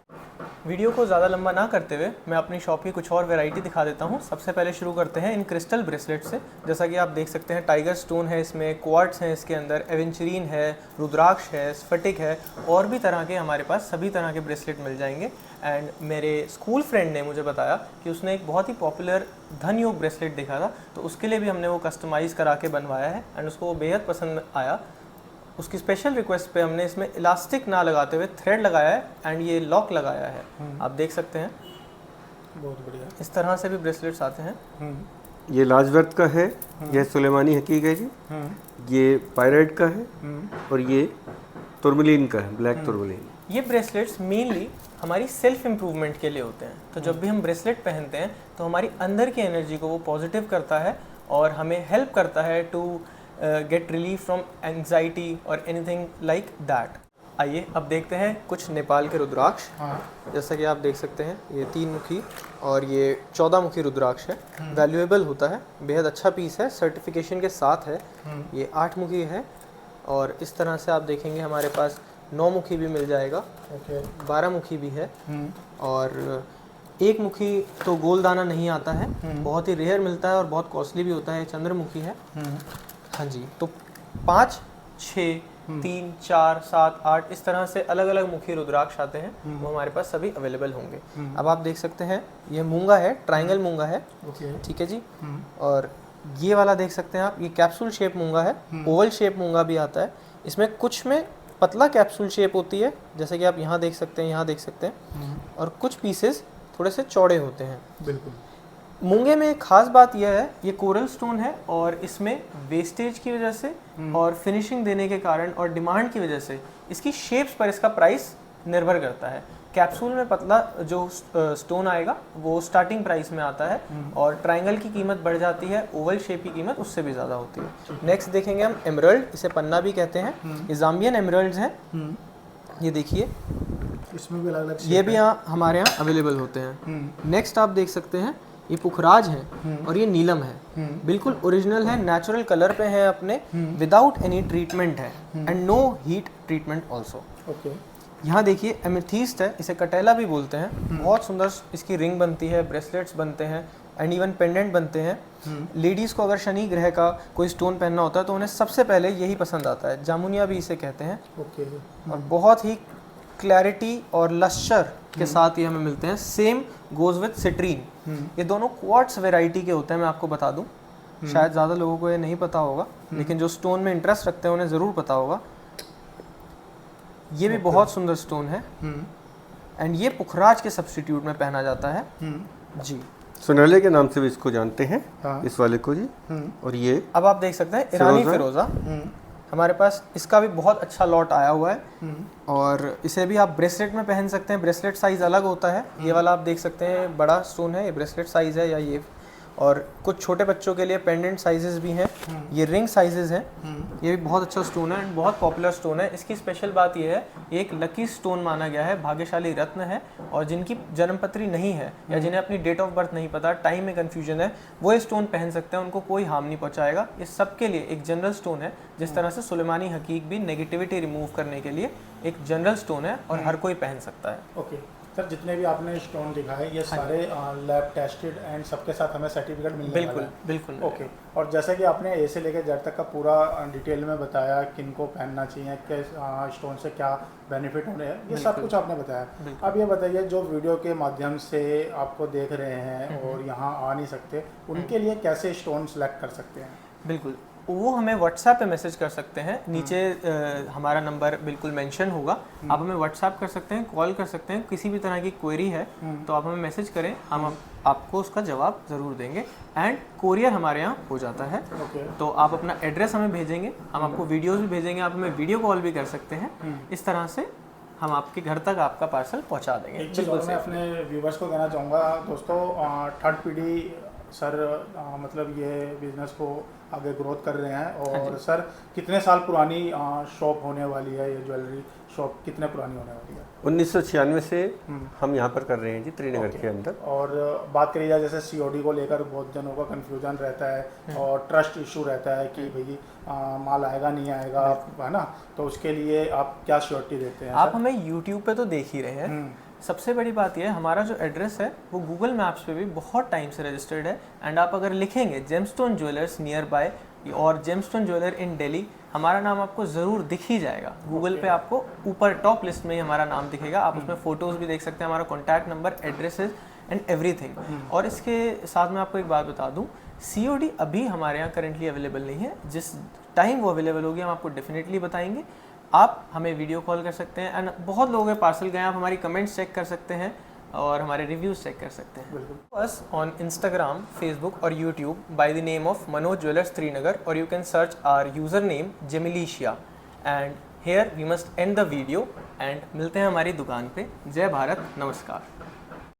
वीडियो को ज़्यादा लंबा ना करते हुए मैं अपनी शॉप की कुछ और वैरायटी दिखा देता हूँ। सबसे पहले शुरू करते हैं इन क्रिस्टल ब्रेसलेट से। जैसा कि आप देख सकते हैं टाइगर स्टोन है इसमें, क्वार्ट्स हैं इसके अंदर, एवेंचुरीन है, रुद्राक्ष है, स्फटिक है, और भी तरह के हमारे पास सभी तरह के ब्रेसलेट मिल जाएंगे। एंड मेरे स्कूल फ्रेंड ने मुझे बताया कि उसने एक बहुत ही पॉपुलर धन योग ब्रेसलेट देखा था, तो उसके लिए भी हमने वो कस्टमाइज़ करा के बनवाया है एंड उसको वो बेहद पसंद आया। उसकी स्पेशल रिक्वेस्ट पे हमने इसमें इलास्टिक ना लगाते हुए थ्रेड लगाया है एंड ये लॉक लगाया है, आप देख सकते हैं। बहुत बढ़िया। इस तरह से भी ब्रेसलेट्स आते हैं। ये लाजवर्थ का है, यह सुलेमानी हकीक है जी, ये पायराइट का है, और ये तुर्मलिन का है, ब्लैक तुर्मलिन। ये ब्रेसलेट्स मेनली हमारी सेल्फ इम्प्रूवमेंट के लिए होते हैं। तो जब भी हम ब्रेसलेट पहनते हैं तो हमारी अंदर की एनर्जी को वो पॉजिटिव करता है और हमें हेल्प करता है to get relief from anxiety और एनीथिंग लाइक दैट। आइए अब देखते हैं कुछ नेपाल के रुद्राक्ष। जैसा कि आप देख सकते हैं ये 3 मुखी और ये 14 मुखी रुद्राक्ष है। वैल्यूएबल होता है, बेहद अच्छा पीस है, सर्टिफिकेशन के साथ है। ये 8 मुखी है और इस तरह से आप देखेंगे हमारे पास 9 मुखी भी मिल जाएगा, 12 मुखी भी है, और 1 मुखी तो गोलदाना नहीं आता है, बहुत ही रेयर मिलता है और बहुत कॉस्टली भी होता है। चंद्रमुखी है। हाँ जी, तो 5, 6, 3, 4, 7, 8 इस तरह से अलग अलग मुखी रुद्राक्ष आते हैं, वो हमारे पास सभी अवेलेबल होंगे। अब आप देख सकते हैं ये मूंगा है, ट्रायंगल मूंगा है, ठीक है जी। और ये वाला देख सकते हैं आप, ये कैप्सूल शेप मूंगा है, ओवल शेप मूंगा भी आता है। इसमें कुछ में पतला कैप्सूल शेप होती है, जैसे कि आप यहाँ देख सकते हैं, यहाँ देख सकते हैं, और कुछ पीसेस थोड़े से चौड़े होते हैं। बिल्कुल। मूंगे में एक खास बात यह है, ये कोरल स्टोन है और इसमें वेस्टेज की वजह से और फिनिशिंग देने के कारण और डिमांड की वजह से इसकी शेप्स पर इसका प्राइस निर्भर करता है। कैप्सूल में पतला जो स्टोन आएगा वो स्टार्टिंग प्राइस में आता है और ट्रायंगल की कीमत बढ़ जाती है, ओवल शेप की कीमत उससे भी ज़्यादा होती है। नेक्स्ट देखेंगे हम एमरल्ड, इसे पन्ना भी कहते हैं। ये जाम्बियन एमरल्ड्स हैं, ये देखिए, इसमें भी अलग अलग ये भी यहाँ हमारे यहाँ अवेलेबल होते हैं। नेक्स्ट आप देख सकते हैं ये पुखराज है और ये नीलम है, बिल्कुल ओरिजिनल है, नेचुरल कलर पे है अपने, विदाउट एनी ट्रीटमेंट है and no heat treatment also. Okay. यहाँ देखिए एमेथीस्ट है, इसे कटेला भी बोलते हैं, बहुत सुंदर इसकी रिंग बनती है, ब्रेसलेट्स बनते हैं एंड इवन पेंडेंट बनते हैं। लेडीज़ को अगर शनि ग्रह का कोई स्टोन पहनना होता है तो उन्हें सबसे पहले यही पसंद आता है, जामुनिया भी इसे कहते हैं। ओके। और बहुत ही क्लैरिटी और लश्चर के साथ ये हमें मिलते हैं। Same goes with citrine. ये दोनों क्वार्ट्स वैरायटी के होते हैं, मैं आपको बता दूं, शायद ज़्यादा लोगों को ये नहीं पता होगा, लेकिन जो स्टोन में इंटरेस्ट रखते हैं उन्हें ज़रूर पता होगा। ये भी बहुत सुंदर स्टोन है एंड ये पुखराज के सब्स्टिट्यूट में पहना जाता है जी। सोनाले के नाम से भी इसको जानते हैं, हाँ। इस वाले को जी। और ये अब आप देख सकते हैं ईरानी फिरोजा, हमारे पास इसका भी बहुत अच्छा लॉट आया हुआ है और इसे भी आप ब्रेसलेट में पहन सकते हैं। ब्रेसलेट साइज़ अलग होता है, ये वाला आप देख सकते हैं बड़ा स्टोन है, ये ब्रेसलेट साइज़ है या ये, और कुछ छोटे बच्चों के लिए पेंडेंट साइजेस भी हैं, ये रिंग साइजेस हैं। ये भी बहुत अच्छा स्टोन है एंड बहुत पॉपुलर स्टोन है। इसकी स्पेशल बात ये है, ये एक लकी स्टोन माना गया है, भाग्यशाली रत्न है, और जिनकी जन्मपत्री नहीं है या जिन्हें अपनी डेट ऑफ बर्थ नहीं पता, टाइम में कन्फ्यूजन है, वो ये स्टोन पहन सकते हैं, उनको कोई हार्म नहीं पहुंचाएगा। ये सबके लिए एक जनरल स्टोन है, जिस तरह से सुलेमानी हकीक भी नेगेटिविटी रिमूव करने के लिए एक जनरल स्टोन है और हर कोई पहन सकता है। ओके सर, जितने भी आपने स्टोन दिखाए ये सारे लैब टेस्टेड एंड सबके साथ हमें सर्टिफिकेट मिलने वाला है? बिल्कुल बिल्कुल। ओके, और जैसे कि आपने ए से लेकर जेड तक का पूरा डिटेल में बताया, किन को पहनना चाहिए, किस स्टोन से क्या बेनिफिट होने हैं, ये सब कुछ आपने बताया। अब ये बताइए, जो वीडियो के माध्यम से आपको देख रहे हैं और यहाँ आ नहीं सकते, उनके लिए कैसे स्टोन सेलेक्ट कर सकते हैं? बिल्कुल, वो हमें व्हाट्सएप पे मैसेज कर सकते हैं, नीचे हमारा नंबर बिल्कुल मेंशन होगा, आप हमें व्हाट्सएप कर सकते हैं, कॉल कर सकते हैं, किसी भी तरह की क्वेरी है तो आप हमें मैसेज करें, हम आपको उसका जवाब ज़रूर देंगे एंड कोरियर हमारे यहाँ हो जाता है। तो आप अपना एड्रेस हमें भेजेंगे, हम आपको वीडियोज़ भी भेजेंगे, आप हमें वीडियो कॉल भी कर सकते हैं, इस तरह से हम आपके घर तक आपका पार्सल पहुँचा देंगे। एक चीज़ और मैं अपने व्यूवर्स को कहना चाहूँगा दोस्तों, थर्ड पीढ़ी सर मतलब ये बिज़नेस को आगे ग्रोथ कर रहे हैं, और सर कितने साल पुरानी शॉप होने वाली है, ये ज्वेलरी शॉप कितने पुरानी होने वाली है? 1996 से हम यहाँ पर कर रहे हैं जी, त्रिनगर के अंदर। और बात करी जाए जैसे सीओडी को लेकर बहुत जनों का कन्फ्यूजन रहता है और ट्रस्ट इशू रहता है कि भाई माल आएगा नहीं आएगा, है ना, तो उसके लिए आप क्या श्योरिटी देते हैं? आप हमें यूट्यूब पे तो देख ही रहे हैं, सबसे बड़ी बात यह है हमारा जो एड्रेस है वो गूगल मैप्स पे भी बहुत टाइम से रजिस्टर्ड है, एंड आप अगर लिखेंगे जेमस्टोन ज्वेलर्स नियर बाय और जेमस्टोन ज्वेलर इन दिल्ली, हमारा नाम आपको ज़रूर दिख ही जाएगा गूगल पे, आपको ऊपर टॉप लिस्ट में ही हमारा नाम दिखेगा, आप उसमें फ़ोटोज़ भी देख सकते हैं, हमारा contact number, addresses and everything. और इसके साथ मैं आपको एक बात बता दूँ, COD अभी हमारे यहाँ करेंटली अवेलेबल नहीं है, जिस टाइम वो अवेलेबल होगी हम आपको डेफिनेटली बताएंगे। आप हमें वीडियो कॉल कर सकते हैं एंड बहुत लोगों के पार्सल गए, आप हमारी कमेंट्स चेक कर सकते हैं और हमारे रिव्यूज़ चेक कर सकते हैं। बस ऑन इंस्टाग्राम, फेसबुक और YouTube by the name of Manoj jewellers Srinagar, और you can search our user name Gemilicia. And here we must end the video and मिलते हैं हमारी दुकान पे। जय भारत, नमस्कार।